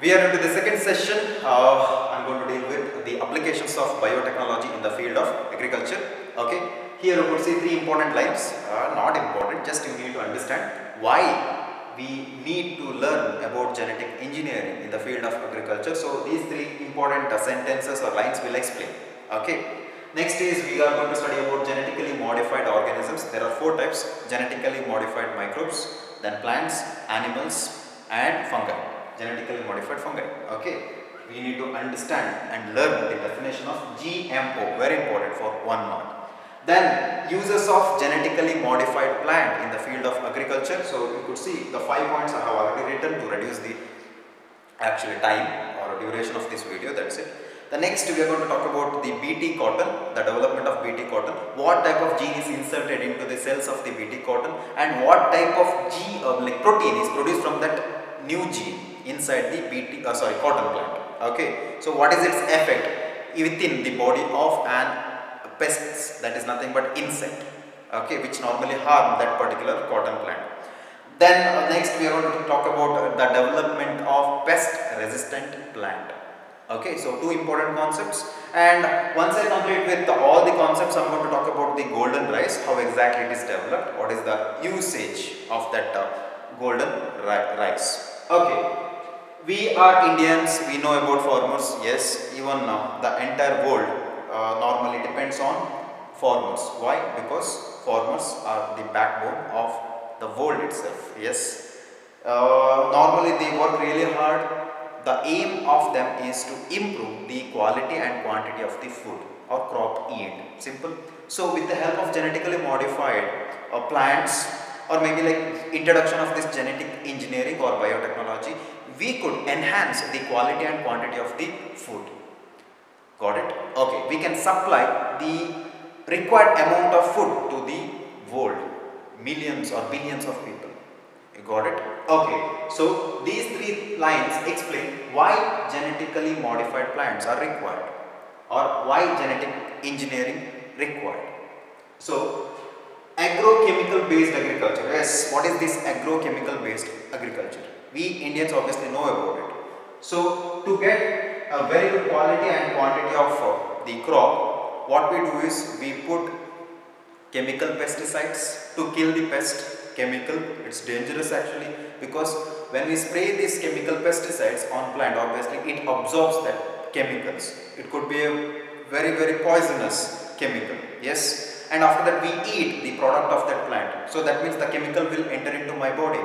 We are into the second session. I'm going to deal with the applications of biotechnology in the field of agriculture. Okay, here you could see three important lines. Not important, just you need to understand why we need to learn about genetic engineering in the field of agriculture. So these three important sentences or lines will explain. Okay. Next is we are going to study about genetically modified organisms. There are four types: genetically modified microbes, then plants, animals, and fungi. Genetically modified fungi. Okay, we need to understand and learn the definition of GMO, very important for 1 mark. Then uses of genetically modified plant in the field of agriculture. So you could see the 5 points I have already written to reduce the actual time or duration of this video. That's it. The next we are going to talk about the Bt cotton, the development of Bt cotton, what type of gene is inserted into the cells of the Bt cotton, and what type of protein is produced from that new gene inside the cotton plant. Okay, so what is its effect within the body of an pest, that is nothing but insect, okay, which normally harm that particular cotton plant. Then next we are going to talk about the development of pest resistant plant. Okay, so two important concepts, and once I complete with all the concepts, I am going to talk about the golden rice, how exactly it is developed, what is the usage of that golden rice. Okay, we are Indians, we know about farmers, yes, even the entire world normally depends on farmers. Why? Because farmers are the backbone of the world itself, yes. Normally they work really hard. The aim of them is to improve the quality and quantity of the food or crop yield. Simple. So with the help of genetically modified plants, or maybe like introduction of this genetic engineering or biotechnology, we could enhance the quality and quantity of the food. Got it? Okay, we can supply the required amount of food to the world, millions or billions of people. You got it? Okay, so these three lines explain why genetically modified plants are required or why genetic engineering required. So, agrochemical based agriculture. Yes, what is this agrochemical based agriculture? We Indians obviously know about it. So, to get a very good quality and quantity of the crop, what we do is we put chemical pesticides to kill the pest. Chemical, it's dangerous actually, because when we spray these chemical pesticides on plant, obviously it absorbs that chemicals. It could be a very poisonous chemical, yes, and after that we eat the product of that plant. So that means the chemical will enter into my body.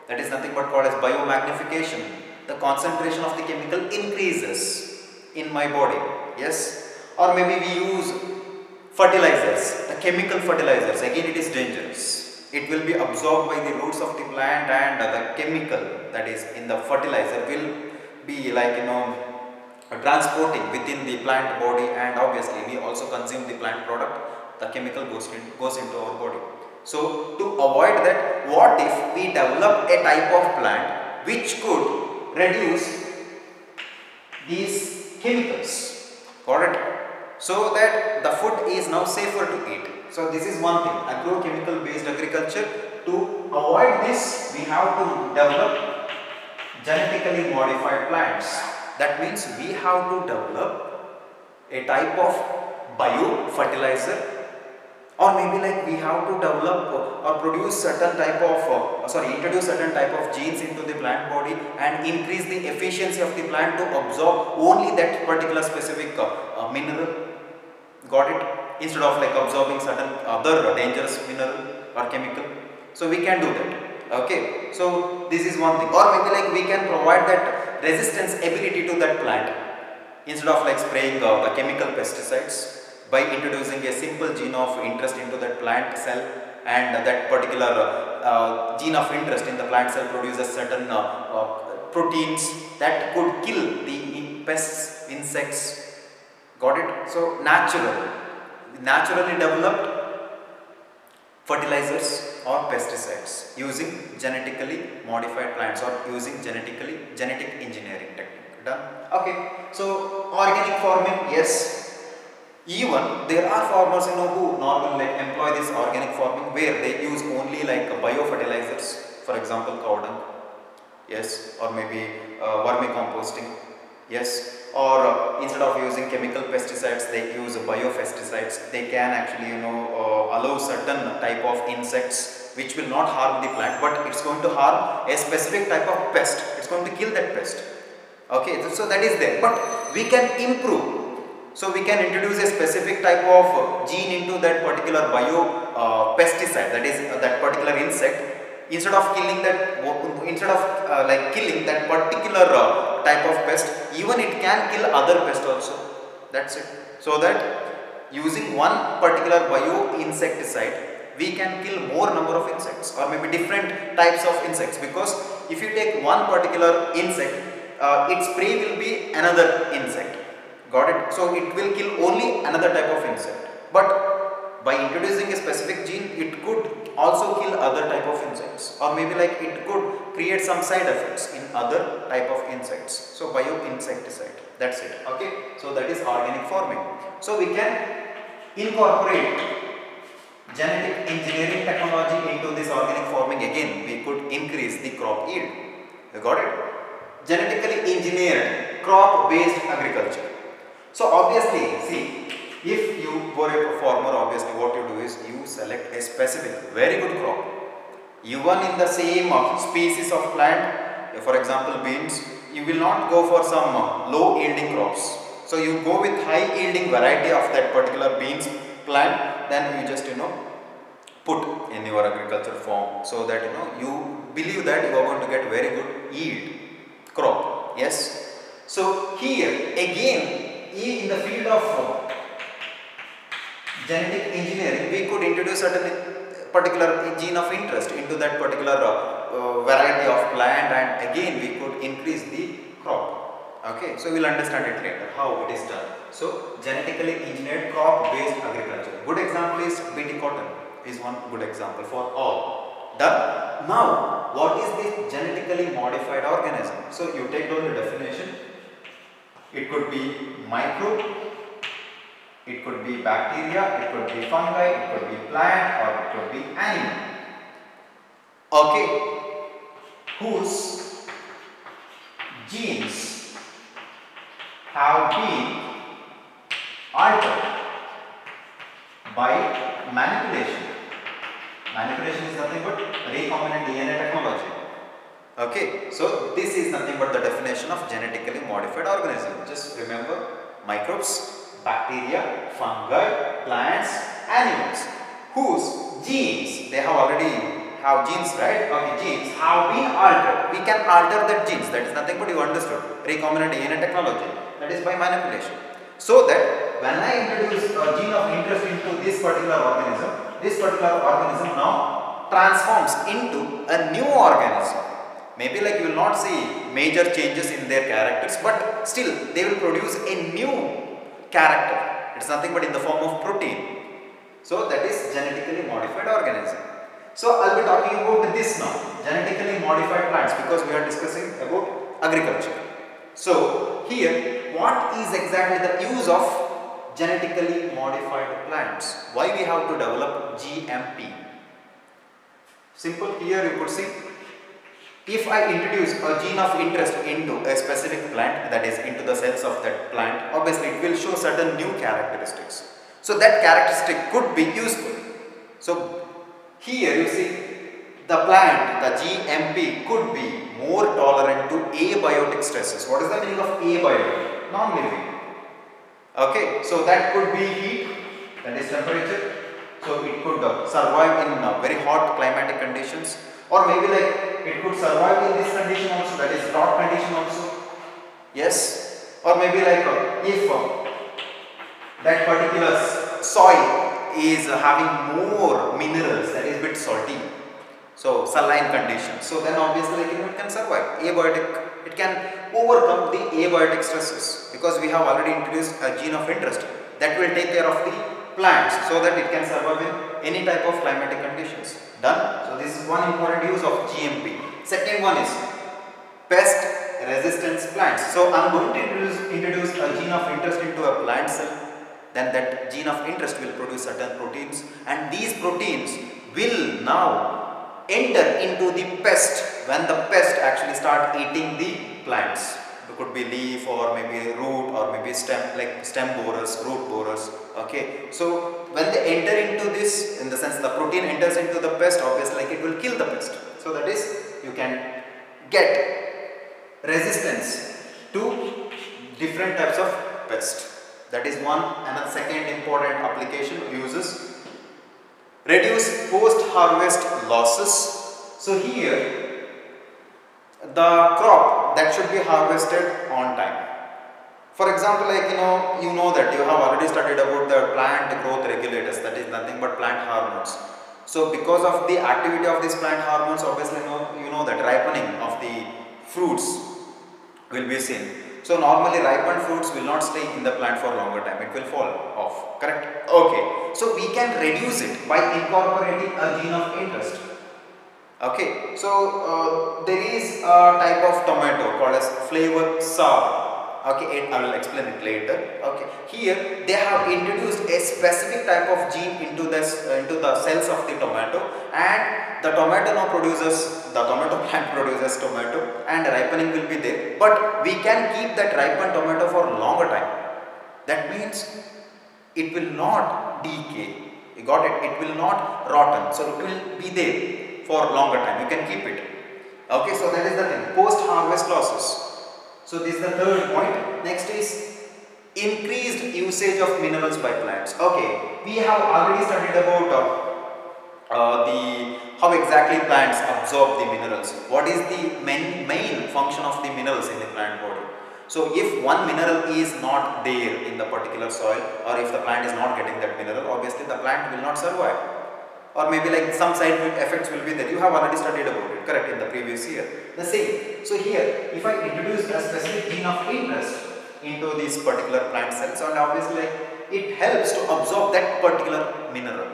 That is nothing but called as biomagnification. The concentration of the chemical increases in my body, yes. Or maybe we use fertilizers, the chemical fertilizers, again it is dangerous. It will be absorbed by the roots of the plant, and the chemical that is in the fertilizer will be like transporting within the plant body, and obviously we also consume the plant product, the chemical goes into our body. So to avoid that, what if we develop a type of plant which could reduce these chemicals? Got it? So that the food is now safer to eat. So this is one thing, agrochemical based agriculture. To avoid this, we have to develop genetically modified plants. That means we have to develop a type of bio-fertilizer, or maybe like we have to develop or produce certain type of, introduce certain type of genes into the plant body and increase the efficiency of the plant to absorb only that particular specific mineral. Got it? Instead of like absorbing certain other dangerous mineral or chemical. So we can do that. Okay, so this is one thing. Or maybe like we can provide that resistance ability to that plant instead of like spraying the chemical pesticides, by introducing a simple gene of interest into that plant cell, and that particular gene of interest in the plant cell produces certain proteins that could kill the pests, insects. Got it? So naturally developed fertilizers or pesticides using genetically modified plants or using genetic engineering technique. Done? Okay. So organic farming, yes. Even there are farmers who normally like employ this organic farming where they use only like biofertilizers, for example cow dung. yes, or maybe vermicomposting, yes, or instead of using chemical pesticides they use biopesticides. They can actually allow certain type of insects which will not harm the plant, but it's going to harm a specific type of pest. It's going to kill that pest. Okay, so that is there, but we can improve. So we can introduce a specific type of gene into that particular pesticide, that is that particular insect. Instead of killing that, like killing that particular type of pest, even it can kill other pest also. That's it. So that using one particular insecticide, we can kill more number of insects, or maybe different types of insects, because if you take one particular insect, its prey will be another insect. Got it? So it will kill only another type of insect, but by introducing a specific gene, it could also kill other type of insects, or maybe like it could create some side effects in other type of insects. So bioinsecticide, that's it. Okay, so that is organic farming. So we can incorporate genetic engineering technology into this organic farming. Again, we could increase the crop yield. You got it? Genetically engineered crop based agriculture. So obviously, see, if you were a farmer, obviously what you do is you select a specific very good crop, even in the same species of plant. For example, beans, you will not go for some low yielding crops. So you go with high yielding variety of that particular beans plant, then you just put in your agriculture farm, so that you believe that you are going to get very good yield crop. Yes. So here again, in the field of genetic engineering, we could introduce certain particular gene of interest into that particular variety of plant, and again we could increase the crop. Okay, so we will understand it later how it is done. So genetically engineered crop based agriculture. Good example is BT cotton is one good example for all. Done. Now what is this genetically modified organism? So you take down the definition. It could be microbe, it could be bacteria, it could be fungi, it could be plant, or it could be animal. Okay, whose genes have been altered by manipulation. Manipulation is nothing but recombinant DNA technology. Okay, so this is nothing but the definition of genetically modified organism. Just remember, microbes, bacteria, fungi, plants, animals, whose genes, they have already have genes, right? Okay, genes have been altered. We can alter that genes. That is nothing but, you understood, recombinant DNA technology. That is by manipulation. So that when I introduce a gene of interest into this particular organism now transforms into a new organism. Maybe like you will not see major changes in their characters, but still they will produce a new character. It's nothing but in the form of protein. So that is genetically modified organism. So I'll be talking about this now, genetically modified plants, because we are discussing about agriculture. So here, what is exactly the use of genetically modified plants? Why we have to develop GMP? Simple. Here you could see, if I introduce a gene of interest into a specific plant, that is into the cells of that plant, obviously it will show certain new characteristics. So that characteristic could be useful. So here you see, the plant, the GMP, could be more tolerant to abiotic stresses. What is the meaning of abiotic? Non-living. Okay, so that could be heat, that is temperature. So it could survive in very hot climatic conditions, or maybe like it could survive in this condition also, that is drought condition also. Yes, or maybe like if that particular soil is having more minerals, that is a bit salty, so saline conditions, so then obviously it can survive. Abiotic, it can overcome the abiotic stresses, because we have already introduced a gene of interest that will take care of the plants, so that it can survive in any type of climatic conditions. Done. So this is one important use of GMP. Second one is pest resistance plants. So I am going to introduce a gene of interest into a plant cell. Then that gene of interest will produce certain proteins, and these proteins will now enter into the pest when the pest actually start eating the plants. It could be leaf or maybe root or maybe stem, like stem borers, root borers. Okay, so when they enter into this, in the sense the protein enters into the pest, obviously like it will kill the pest. So that is, you can get resistance to different types of pest. That is one. And the second important application uses reduce post-harvest losses. So here the crop that should be harvested on time. For example, like you know that you have already studied about the plant growth regulators, that is nothing but plant hormones. So because of the activity of these plant hormones, obviously you know that ripening of the fruits will be seen. So normally ripened fruits will not stay in the plant for longer time, it will fall off, correct? Okay, so we can reduce it by incorporating a gene of interest. Okay, so there is a type of tomato called as flavor sour. Okay, I will explain it later. Okay, here they have introduced a specific type of gene into this into the cells of the tomato, and the tomato now produces, the tomato plant produces tomato, and ripening will be there. But we can keep that ripened tomato for longer time. That means it will not decay. You got it? It will not rotten. So it will be there for longer time. You can keep it. Okay, so that is the thing. Post-harvest losses. So this is the third point. Next is increased usage of minerals by plants. Okay, we have already studied about how exactly plants absorb the minerals. What is the main function of the minerals in the plant body? So if one mineral is not there in the particular soil, or if the plant is not getting that mineral, obviously the plant will not survive. Or maybe like some side effects will be there. You have already studied about it, correct, in the previous year. The same. So here, if I introduce a specific gene of interest into these particular plant cells, and obviously like, it helps to absorb that particular mineral.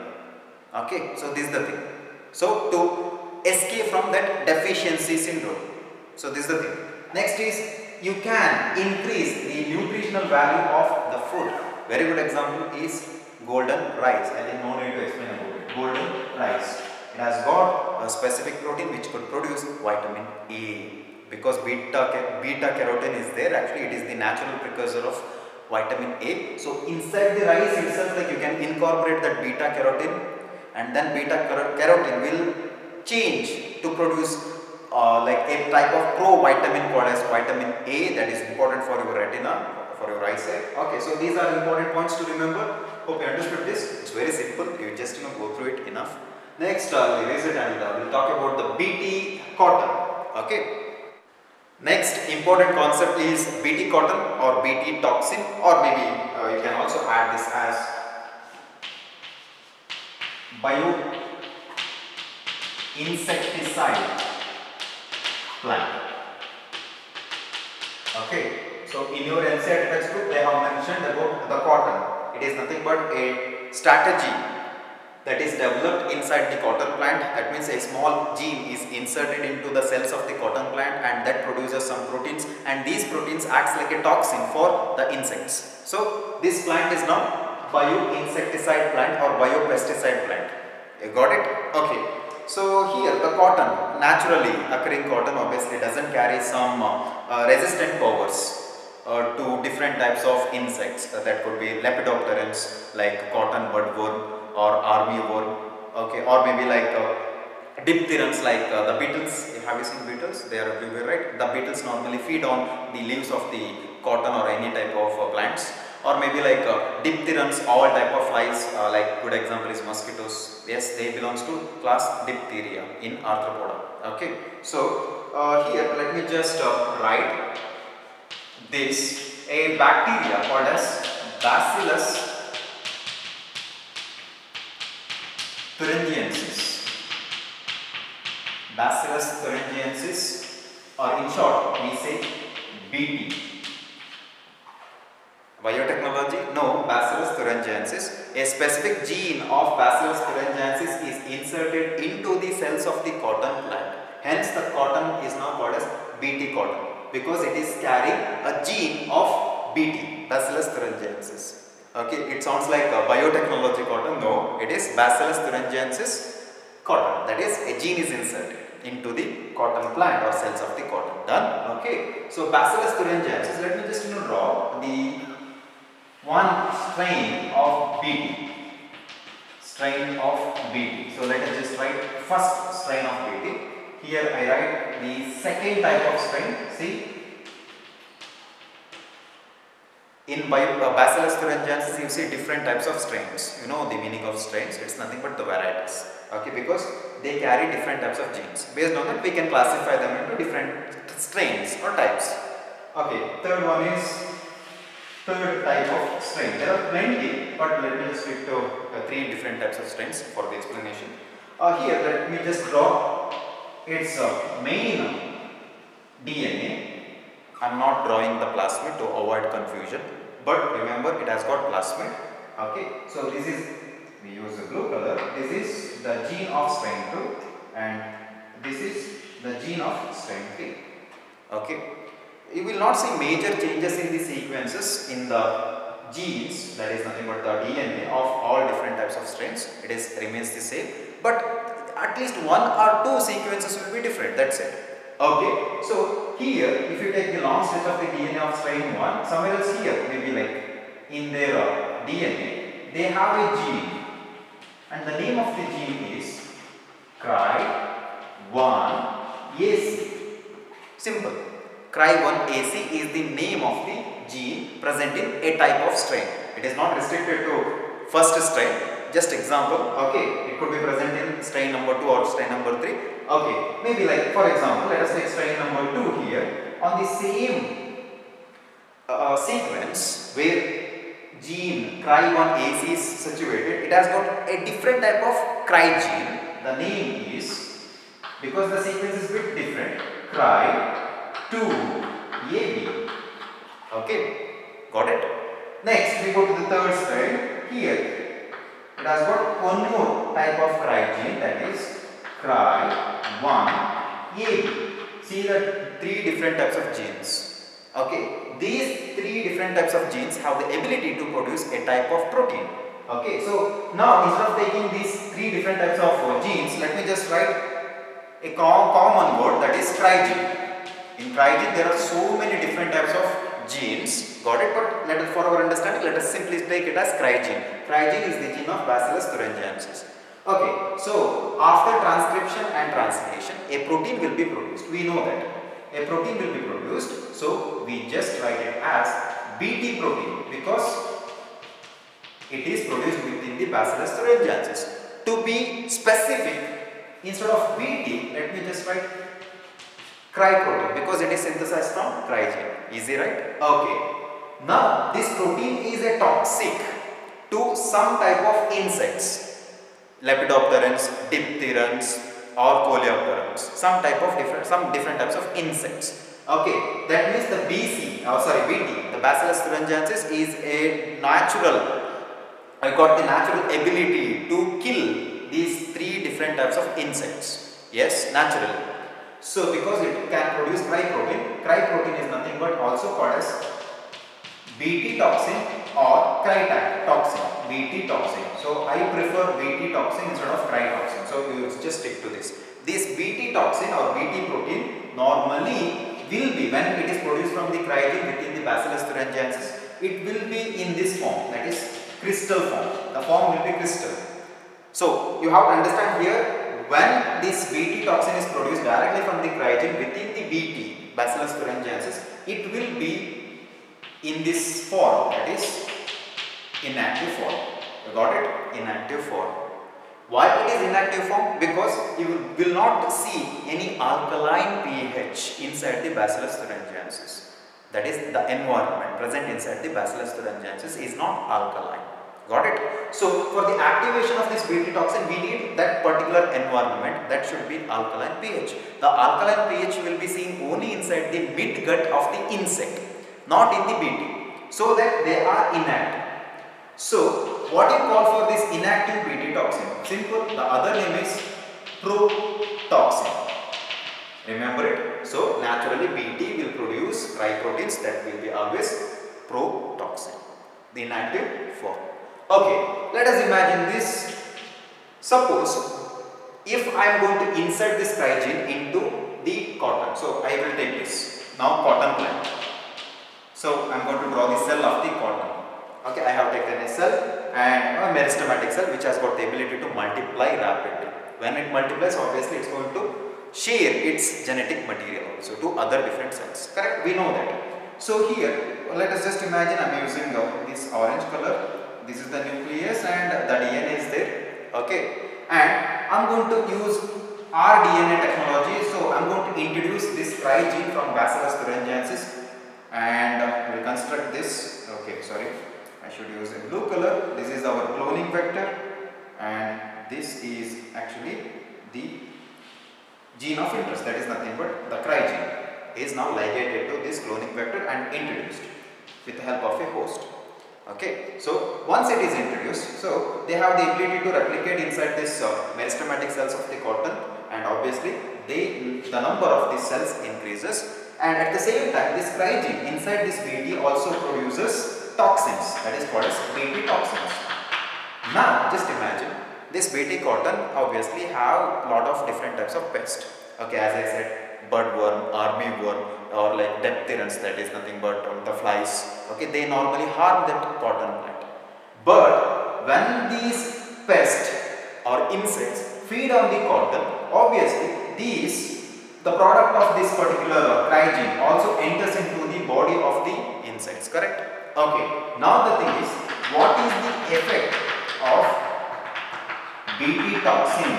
Okay, so this is the thing. So to escape from that deficiency syndrome. So this is the thing. Next is, you can increase the nutritional value of the food. Very good example is golden rice. I think no need to explain about it. Golden rice. It has got a specific protein which could produce vitamin A. Because beta carotene is there, actually it is the natural precursor of vitamin A. So inside the rice itself, like you can incorporate that beta carotene, and then beta carotene will change to produce like a type of provitamin called as vitamin A, that is important for your retina, for your eyesight. Okay, so these are important points to remember. Hope you understood this. It's very simple. You just go through it enough. Next, I'll erase it and we'll talk about the Bt cotton. Okay. Next important concept is Bt cotton or Bt toxin, or maybe you can also add this as bio insecticide plant. Okay, so in your NCERT textbook they have mentioned about the cotton. It is nothing but a strategy that is developed inside the cotton plant. That means a small gene is inserted into the cells of the cotton plant, and that produces some proteins, and these proteins acts like a toxin for the insects. So this plant is now bioinsecticide plant or biopesticide plant. You got it? Okay. So here the cotton, naturally occurring cotton, obviously doesn't carry some resistant powers to different types of insects. That could be lepidopterans like cotton budworm or armyworm, okay, or maybe like dipterans like the beetles. Have you seen beetles? They are everywhere, right? The beetles normally feed on the leaves of the cotton or any type of plants. Or maybe like dipterans, all type of flies, like good example is mosquitoes. Yes, they belongs to class Diphtheria in Arthropoda. Okay, so here let me just write this, a bacteria called as Bacillus thuringiensis. Bacillus thuringiensis, or in short we say BT. Biotechnology? No, Bacillus thuringiensis. A specific gene of Bacillus thuringiensis is inserted into the cells of the cotton plant. Hence the cotton is now called as Bt cotton, because it is carrying a gene of Bt, Bacillus thuringiensis. Okay, it sounds like a biotechnology cotton. No, it is Bacillus thuringiensis cotton. That is, a gene is inserted. into the cotton plant or cells of the cotton. Done? Okay. So Bacillus thuringiensis, let me just draw the one strain of Bt. Strain of Bt. So let us just write first strain of Bt. Here I write the second type of strain. See, in Bacillus thuringiensis you see different types of strains. You know the meaning of strains, it's nothing but the varieties. Okay, because they carry different types of genes. Based on that we can classify them into different strains or types. Okay, third one is third type of strain. There are plenty, but let me just stick to three different types of strains for the explanation. Here let me just draw its main DNA. I am not drawing the plasmid to avoid confusion, but remember it has got plasmid. Okay, so this is, we use the blue color, this is the gene of strain 2 and this is the gene of strain 3. Okay, you will not see major changes in the sequences in the genes, that is nothing but the DNA of all different types of strains. It is remains the same, but at least one or two sequences will be different, that's it. Okay, so here if you take the long stretch of the DNA of strain 1, somewhere else here, maybe like in their DNA, they have a gene and the name of the gene is Cry1AC. Simple. Cry1AC is the name of the gene present in a type of strain. It is not restricted to first strain. Just example, okay, it could be present in strain number 2 or strain number 3. Okay, maybe like for example, let us take strain number 2 here. On the same sequence where gene Cry1AC is situated, it has got a different type of Cry gene. The name is, because the sequence is a bit different, Cry2AB. Okay, got it? Next, we go to the third strain. Here, it has got one more type of Cry gene, that is Cry1AB. See the three different types of genes. Okay, these three different types of genes have the ability to produce a type of protein. Okay, so now instead of taking these three different types of genes, let me just write a common word, that is Cry gene. In Cry gene there are so many different types of genes, got it? But let us, for our understanding, let us simply take it as Cry gene. Cry gene is the gene of Bacillus thuringiensis. Okay, so after transcription and translation, a protein will be produced. We know that a protein will be produced, so we just write it as Bt protein because it is produced within the Bacillus thuringiensis. To be specific, instead of Bt, let me just write Cry protein because it is synthesized from Cry gene. Easy, right? Okay. Now this protein is a toxic to some type of insects, Lepidopterans, Dipterans or Coleopterans, some different types of insects. Okay, that means the Bt, the Bacillus thuringiensis is a natural, I got the natural ability to kill these three different types of insects. Yes, naturally. So because it can produce Cry protein is nothing but also called as Bt toxin or Cry toxin, Bt toxin. So I prefer Bt toxin instead of Cry toxin. So you just stick to this. This Bt toxin or Bt protein normally will be, when it is produced from the Cry gene within the Bacillus thuringiensis, it will be in this form, that is crystal form. The form will be crystal. So you have to understand here, when this Bt toxin is produced directly from the Cry gene within the Bt, Bacillus thuringiensis, it will be in this form, that is inactive form. You got it? Inactive form. Why it is inactive form? Because you will not see any alkaline pH inside the Bacillus thuringiensis. That is, the environment present inside the Bacillus thuringiensis is not alkaline. Got it? So for the activation of this Bt toxin, we need that particular environment that should be alkaline pH. The alkaline pH will be seen only inside the midgut of the insect, not in the Bt, so that they are inactive. So what you call for this inactive Bt toxin? Simple, the other name is protoxin. Remember it? So naturally Bt will produce Cry proteins, that will be always protoxin, the inactive form. Okay, let us imagine this. Suppose if I am going to insert this cry-gene into the cotton, so I will take this now cotton plant. So I am going to draw the cell of the cotton. Okay, I have taken a cell and a meristematic cell which has got the ability to multiply rapidly. When it multiplies, obviously it's going to share its genetic material also to other different cells. Correct? We know that. So here, let us just imagine I am using this orange color. This is the nucleus and the DNA is there. Okay, and I am going to use rDNA technology. So I am going to introduce this cry-gene from Bacillus thuringiensis and we will construct this. Okay, sorry, I should use a blue color. This is our cloning vector and this is actually the gene of interest, that is nothing but the cry-gene is now ligated to this cloning vector and introduced with the help of a host. Okay, so once it is introduced, so they have the ability to replicate inside this meristematic cells of the cotton, and obviously the number of these cells increases, and at the same time this cry-gene inside this Bt also produces toxins, that is called as Bt toxins. Now just imagine this Bt cotton obviously have lot of different types of pests. Okay, as I said, budworm, armyworm, or like diphterans, that is nothing but the flies. Okay, they normally harm that cotton plant. But when these pests or insects feed on the cotton, obviously the product of this particular cry-gene also enters into the body of the insects. Correct? Okay. Now the thing is, what is the effect of Bt toxin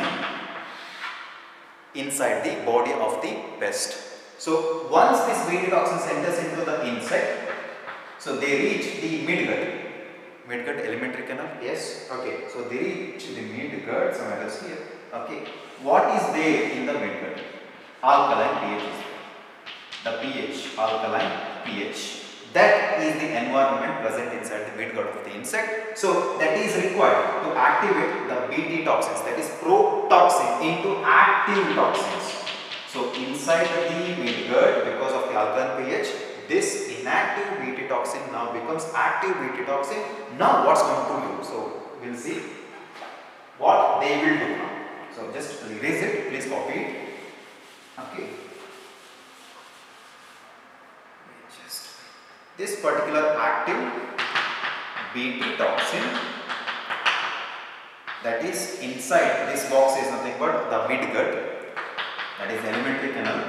inside the body of the pest? So once this Bt toxin enters into the insect, so they reach the midgut elementary canal. Yes. Okay. So they reach the midgut, somewhere else here. Okay. What is there in the midgut? Alkaline pH is there. The pH, alkaline pH. That is the environment present inside the midgut of the insect. So that is required to activate the Bt toxins, that is protoxin, into active toxins. So inside the midgut, because of the alkaline pH, this inactive Bt toxin now becomes active Bt toxin. Now what's going to do? So we'll see what they will do now. So just erase it, please copy it. Okay. This particular active Bt toxin that is inside this box is nothing but the midgut, that is elementary canal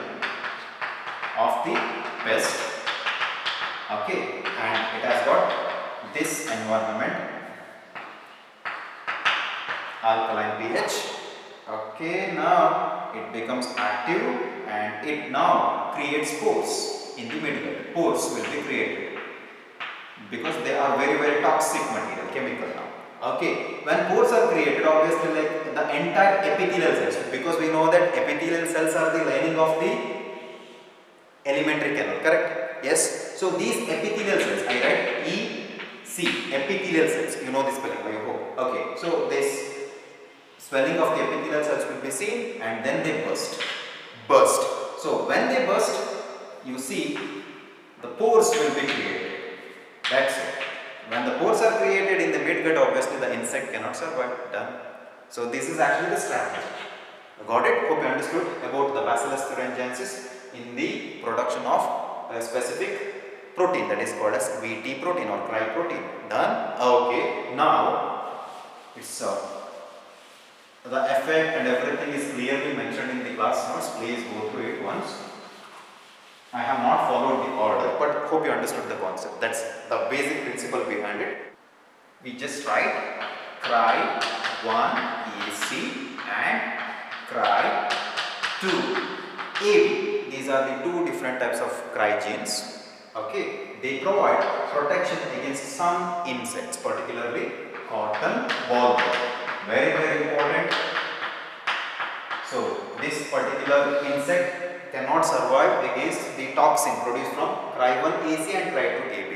of the pest. Okay, and it has got this environment, alkaline pH. Okay, now it becomes active and it now creates pores in the midgut. Pores will be created because they are very toxic material, chemical now. Okay, when pores are created, obviously like the entire epithelial cells, because we know that epithelial cells are the lining of the elementary canal, correct? Yes. So these epithelial cells, I write EC, epithelial cells, you know this spelling, I hope. Okay, so this swelling of the epithelial cells will be seen and then they burst. So when they burst, you see the pores will be created. That's it. When the pores are created in the midgut, obviously the insect cannot survive. Done. So this is actually the strategy. Got it? Hope you understood about the Bacillus thuringiensis in the production of a specific protein, that is called as Bt protein or cry protein. Done? Okay. Now it's the effect and everything is clearly mentioned in the class notes. Please go through it once. I have not followed the order, but hope you understood the concept. That's the basic principle behind it. We just write cry 1 AC and cry 2 AB. These are the two different types of cry genes. Okay, they provide protection against some insects, particularly cotton bollworm. Very important. So this particular insect cannot survive against the toxin produced from cry1 AC and cry2 AB.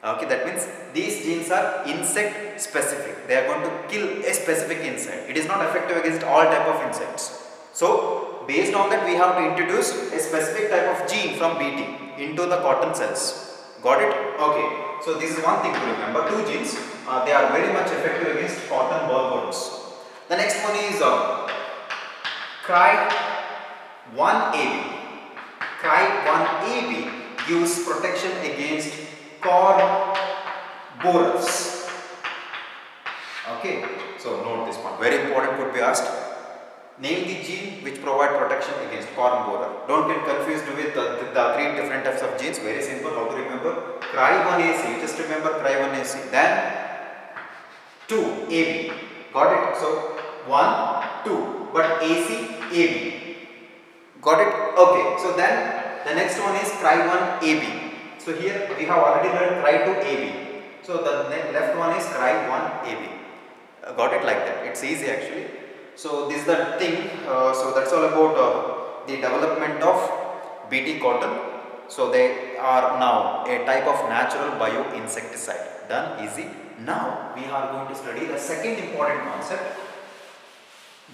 Okay, that means these genes are insect specific. They are going to kill a specific insect. It is not effective against all type of insects. So based on that, we have to introduce a specific type of gene from Bt into the cotton cells. Got it? Okay. So this is one thing to remember. Two genes, they are very much effective against cotton bollworms. The next one is Cry1AB. Cry1AB gives protection against corn borers. Okay, so note this one. Very important, could be asked. Name the gene which provide protection against corn borer. Don't get confused with the three different types of genes. Very simple, how to remember. Cry1AC, just remember Cry1AC. Then 2AB. Got it? So 1, 2. But AC, AB. Got it? Okay. So then the next one is Cry1AB. So here we have already learned Cry2AB. So the left one is Cry1AB. Got it like that? It's easy actually. So this is the thing. So that's all about the development of BT cotton. So they are now a type of natural bioinsecticide. Done, easy. Now we are going to study the second important concept,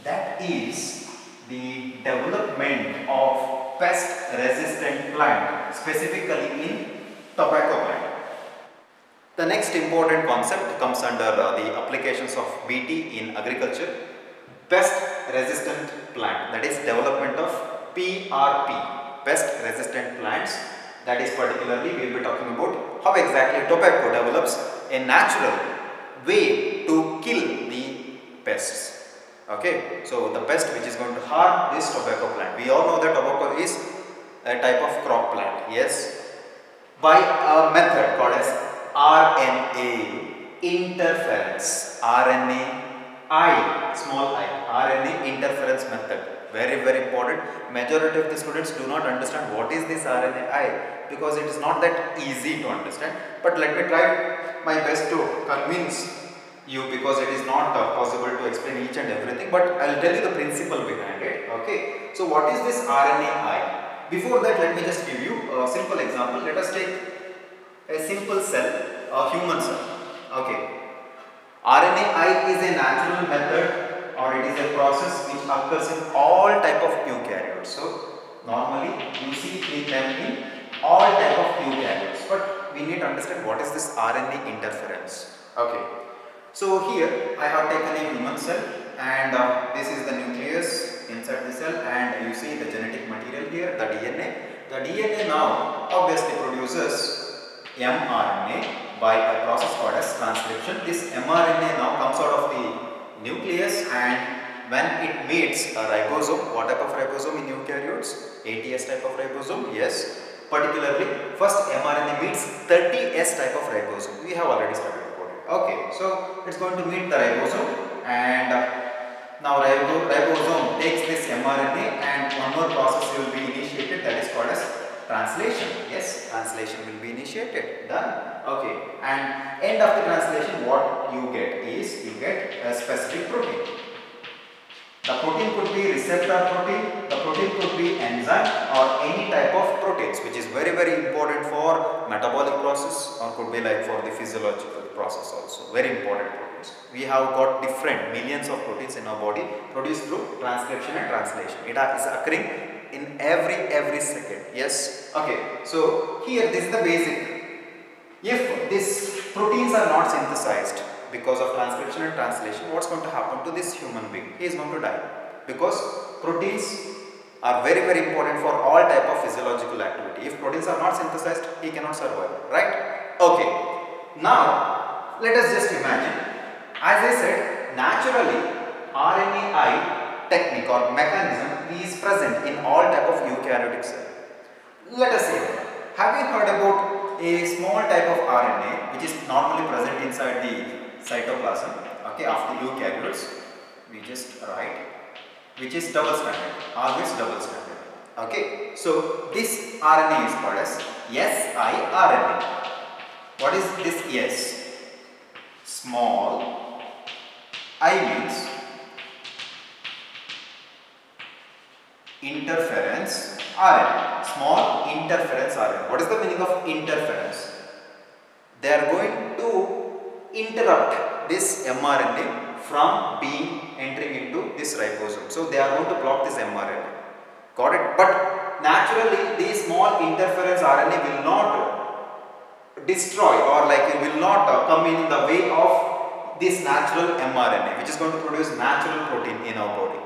that is the development of pest resistant plant, specifically in tobacco plant. The next important concept comes under the applications of BT in agriculture. Pest resistant plant, that is development of PRP, pest resistant plants. That is particularly we will be talking about how exactly tobacco develops a natural way to kill the pests. Okay, so the pest which is going to harm this tobacco plant. We all know that tobacco is a type of crop plant. Yes, by a method called as RNA interference. Small I, RNA interference method. Very important. Majority of the students do not understand what is this RNAi, because it is not that easy to understand. But let me try my best to convince you, because it is not possible to explain each and everything, but I will tell you the principle behind it. Okay, so what is this RNAi? Before that, let me just give you a simple example. Let us take a simple cell, a human cell. Okay, RNAi is a natural method, or it is a process which occurs in all type of eukaryotes. So normally you see them in all type of eukaryotes, but we need to understand what is this RNA interference. Okay, so here I have taken a human cell, and this is the nucleus inside the cell, and you see the genetic material here, the DNA. The DNA now obviously produces mRNA by a process called as transcription. This mRNA now comes out of the nucleus, and when it meets a ribosome, what type of ribosome in eukaryotes? ATS type of ribosome. Yes, particularly first mRNA meets 30S type of ribosome. We have already studied about it. Okay, so it's going to meet the ribosome, and now ribosome takes this mRNA, and one more process will be initiated, that is called as translation. Yes, translation will be initiated. Done. Okay, and end of the translation, what you get is you get a specific protein. The protein could be receptor protein, the protein could be enzyme, or any type of proteins, which is very important for metabolic process, or could be like for the physiological process also. Very important proteins. We have got different millions of proteins in our body produced through transcription and translation. It is occurring in every second. Yes. Okay, so here this is the basic. If these proteins are not synthesized because of transcription and translation, what's going to happen to this human being? He is going to die, because proteins are very important for all type of physiological activity. If proteins are not synthesized, he cannot survive, right? Okay, now let us just imagine, as I said, naturally RNAi technique or mechanism is present in all type of eukaryotic cell. Let us say, have you heard about a small type of RNA which is normally present inside the cytoplasm, okay, of the eukaryotes? We just write, which is double stranded, always double stranded. Okay, so this RNA is called as siRNA. What is this S? Small I means interference RNA. Small interference RNA. What is the meaning of interference? They are going to interrupt this mRNA from being entering into this ribosome. So they are going to block this mRNA. Got it? But naturally, these small interference RNA will not destroy, or like it will not come in the way of this natural mRNA, which is going to produce natural protein in our body.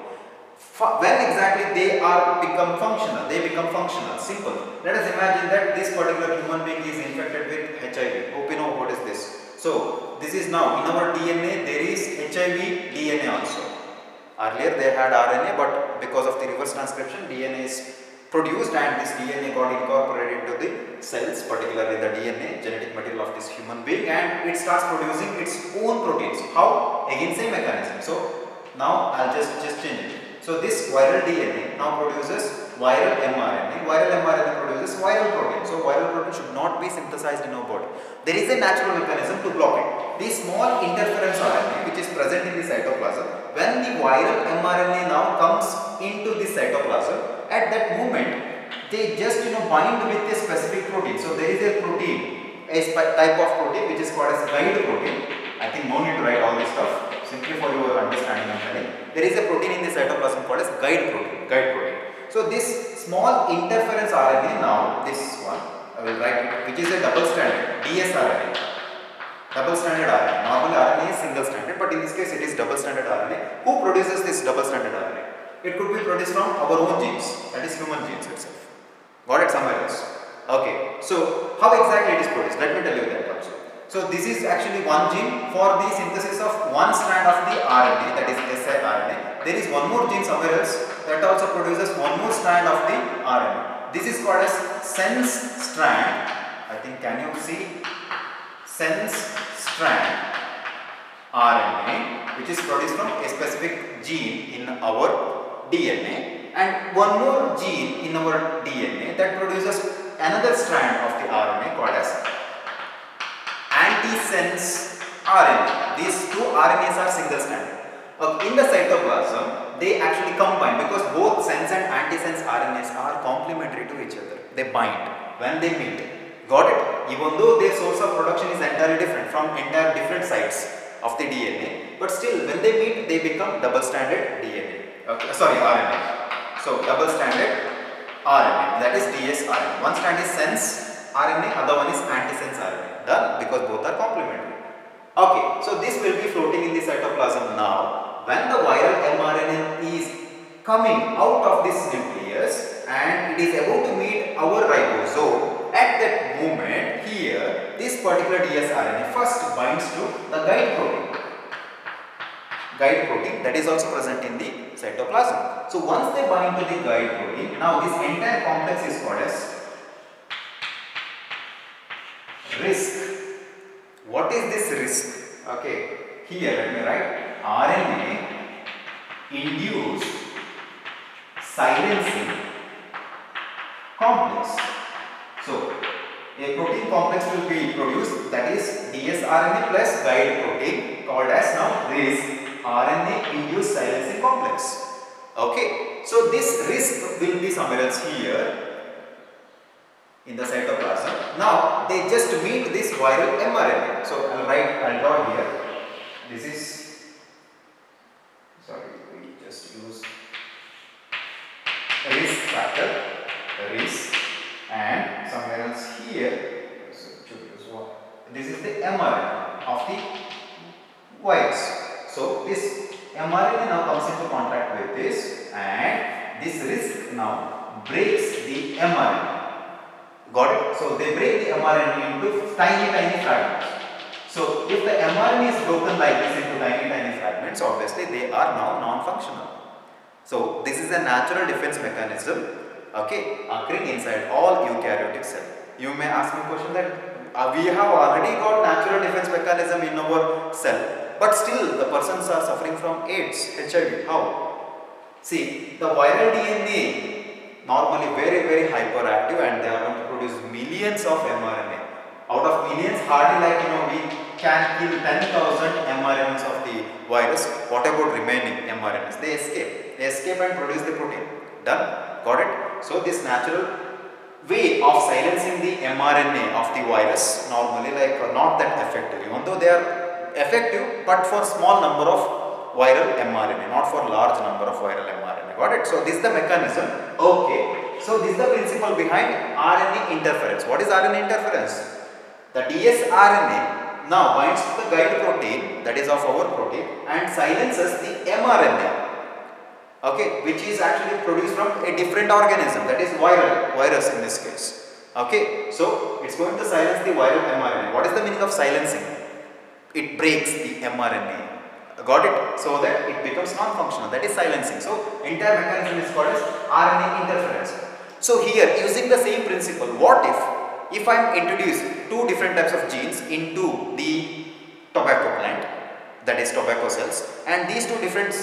When exactly they are become functional? They become functional. Simple. Let us imagine that this particular human being is infected with HIV. Hope you know what is this. So this is now in our DNA there is HIV DNA also. Earlier they had RNA, but because of the reverse transcription DNA is produced and this DNA got incorporated into the cells, particularly the DNA, genetic material of this human being, and it starts producing its own proteins. How? Again same mechanism. So now I'll just change it. So this viral DNA now produces viral mRNA. Viral mRNA produces viral protein. So viral protein should not be synthesized in our body. There is a natural mechanism to block it. The small interference RNA which is present in the cytoplasm, when the viral mRNA now comes into the cytoplasm, at that moment they just bind with a specific protein. So there is a protein, a type of protein which is called as guide protein. I think no need to write all this stuff. Simply for your understanding I'm telling. There is a protein in the cytoplasm called as guide protein. So this small interference RNA, now this one I will write it, which is a double stranded dsRNA. Double stranded RNA. Normally RNA is single stranded, but in this case it is double stranded RNA. Who produces this double stranded RNA? It could be produced from our own genes, that is human genes itself. Got it? Somewhere else. Okay. So how exactly it is produced? Let me tell you that also. So this is actually one gene for the synthesis of one strand of the RNA, that is siRNA. There is one more gene somewhere else that also produces one more strand of the RNA. This is called as sense strand. I think, can you see? Sense strand RNA, which is produced from a specific gene in our DNA, and one more gene in our DNA that produces another strand of the RNA called as antisense RNA. These two RNAs are single stranded. In the cytoplasm, they actually combine because both sense and antisense RNAs are complementary to each other. They bind when they meet. Got it? Even though their source of production is entirely different from entire different sites of the DNA, but still when they meet, they become double stranded DNA. RNA. So double stranded RNA, that is dsRNA. One strand is sense RNA, other one is antisense RNA. Done, because both are complementary. Okay, so this will be floating in the cytoplasm now. When the viral mRNA is coming out of this nucleus and it is about to meet our ribosome, at that moment here, this particular dsRNA first binds to the guide protein. Guide protein that is also present in the cytoplasm. So once they bind to the guide protein, now this entire complex is called as RISC. What is this RISC? Okay, here let me write RNA induced silencing complex. So a protein complex will be produced, that is dsRNA plus guide protein, called as now RISC, RNA induced silencing complex. Okay, so this RISC will be somewhere else here in the cytoplasm. Now they just meet this viral mRNA. So I'll draw here. This is, we just use RISC factor, RISC, and somewhere else here. So this is the mRNA of the virus. So this mRNA now comes into contact with this, and this RISC now breaks the mRNA. Got it? So they break the mRNA into tiny fragments. So if the mRNA is broken like this into tiny fragments, obviously they are now non-functional. So this is a natural defense mechanism, okay, occurring inside all eukaryotic cell. You may ask me a question that we have already got natural defense mechanism in our cell, but still the persons are suffering from AIDS, HIV. How? See, the viral DNA normally very hyperactive, and they are going to produce millions of mRNA. Out of millions, hardly we can kill 10,000 mRNAs of the virus. What about remaining mRNAs? They escape and produce the protein. Done? Got it? So this natural way of silencing the mRNA of the virus normally not that effective, even though they are effective, but for small number of viral mRNA, not for large number of viral mRNA. Got it? So this is the mechanism. Okay. So this is the principle behind RNA interference. What is RNA interference? The dsRNA now binds to the guide protein, that is of our protein, and silences the mRNA. okay, which is actually produced from a different organism, that is virus in this case. Okay, so it's going to silence the viral mRNA. What is the meaning of silencing? It breaks the mRNA. Got it? So that it becomes non-functional. That is silencing. So entire mechanism is called as RNA interference. So here, using the same principle, what if I am introduce two different types of genes into the tobacco plant, that is tobacco cells, and these two different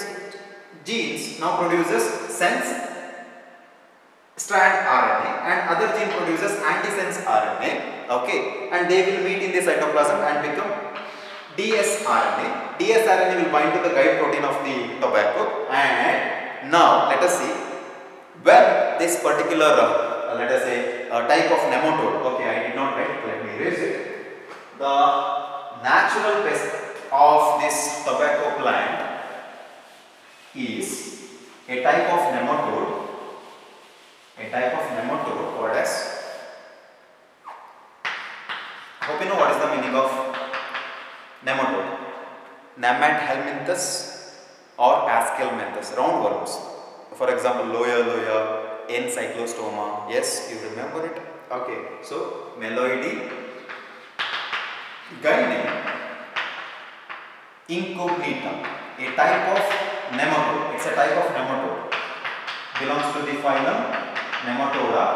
genes now produces sense strand RNA and other gene produces antisense RNA, okay, and they will meet in the cytoplasm and become dsRNA. dsRNA will bind to the guide protein of the tobacco, and now let us see when this particular let us say type of nematode, okay, I did not write, let me erase it. The natural pest of this tobacco plant is a type of nematode called as, hope you know what is the meaning of nematode. Nemathelminthus or Ascalminthus, roundworms. For example, Loya, Encyclostoma. Yes, you remember it? Okay, so Meloidy gyne incognita, a type of nematode. It's a type of nematode. Belongs to the phylum Nematoda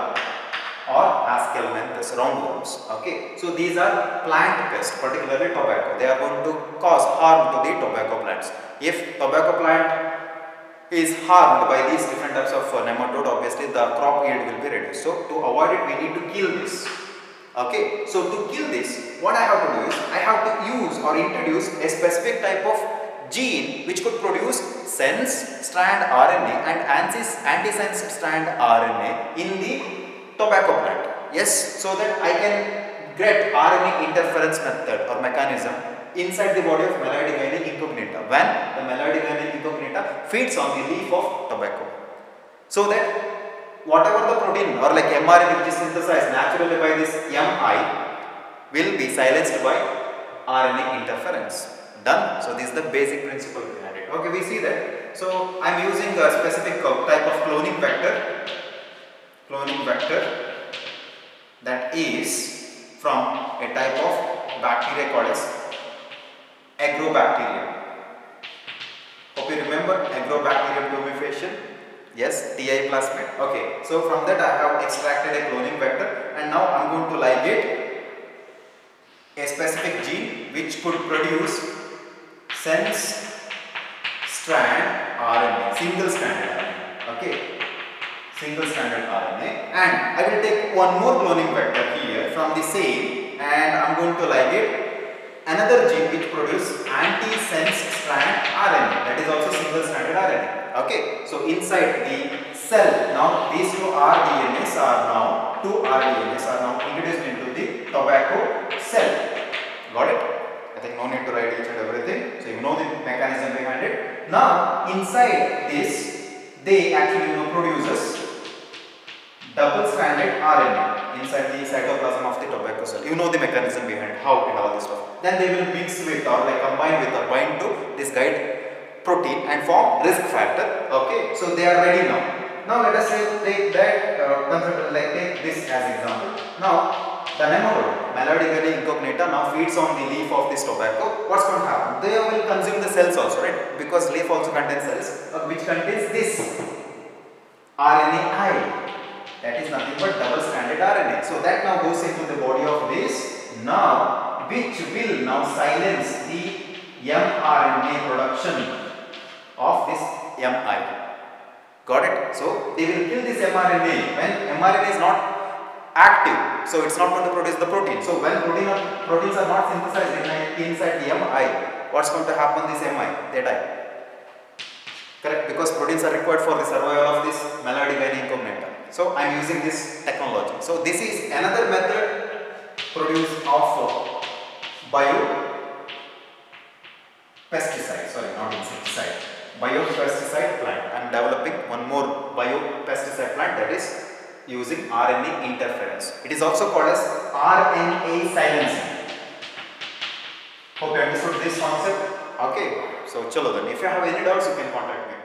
or Ascalminthus, roundworms. Okay, so these are plant pests, particularly tobacco. They are going to cause harm to the tobacco plants. If tobacco plant is harmed by these different types of nematode, obviously the crop yield will be reduced. So to avoid it, we need to kill this. Okay, so to kill this, what I have to do is I have to use or introduce a specific type of gene which could produce sense strand RNA and antisense strand RNA in the tobacco plant. Yes, so that I can get RNA interference method or mechanism inside the body of Meloidy gyne incognita when the Meloidy gyne incognita feeds on the leaf of tobacco. So that whatever the protein or like mRNA which is synthesized naturally by this MI will be silenced by RNA interference. Done. So this is the basic principle behind it. Okay, we see that. So I am using a specific type of cloning vector that is from a type of bacteria called as Agrobacterium. Hope you remember Agrobacterium tumefacium. Yes, TI plasmid. Okay, so from that I have extracted a cloning vector and now I am going to ligate a specific gene which could produce sense strand RNA, single stranded RNA. Okay, single stranded RNA, and I will take one more cloning vector here from the same, and I am going to ligate another gene which produces antisense strand RNA, that is also single stranded RNA. Okay, so inside the cell, now these two rDNAs are now introduced into the tobacco cell. Got it? I think no need to write each and everything. So you know the mechanism behind it. Now inside this, they actually produces double-stranded RNA inside the cytoplasm of the tobacco cell. You know the mechanism behind how and all this stuff. Then they will mix with or like combine with or bind to this guide protein and form risk factor. Okay, so they are ready now. Now let us say take that consider like take this as example. Now the nematode, Meloidy gyne incognita, now feeds on the leaf of this tobacco. What's going to happen? They will consume the cells also, right? Because leaf also contains cells which contains this RNAi. That is nothing but double-stranded RNA. So that now goes into the body of this now, which will now silence the mRNA production of this MI. Got it? So they will kill this mRNA when mRNA is not active, so it's not going to produce the protein. So when proteins are not synthesized inside the MI, what's going to happen this MI? They die. Correct? Because proteins are required for the survival of this Meloidy gyne incognita. So I am using this technology. So this is another method produced of biopesticide, sorry, not insecticide, biopesticide plant. I am developing one more biopesticide plant, that is using RNA interference. It is also called as RNA silencing. Hope you understood this concept. Okay, so chalo then. If you have any doubts, you can contact me.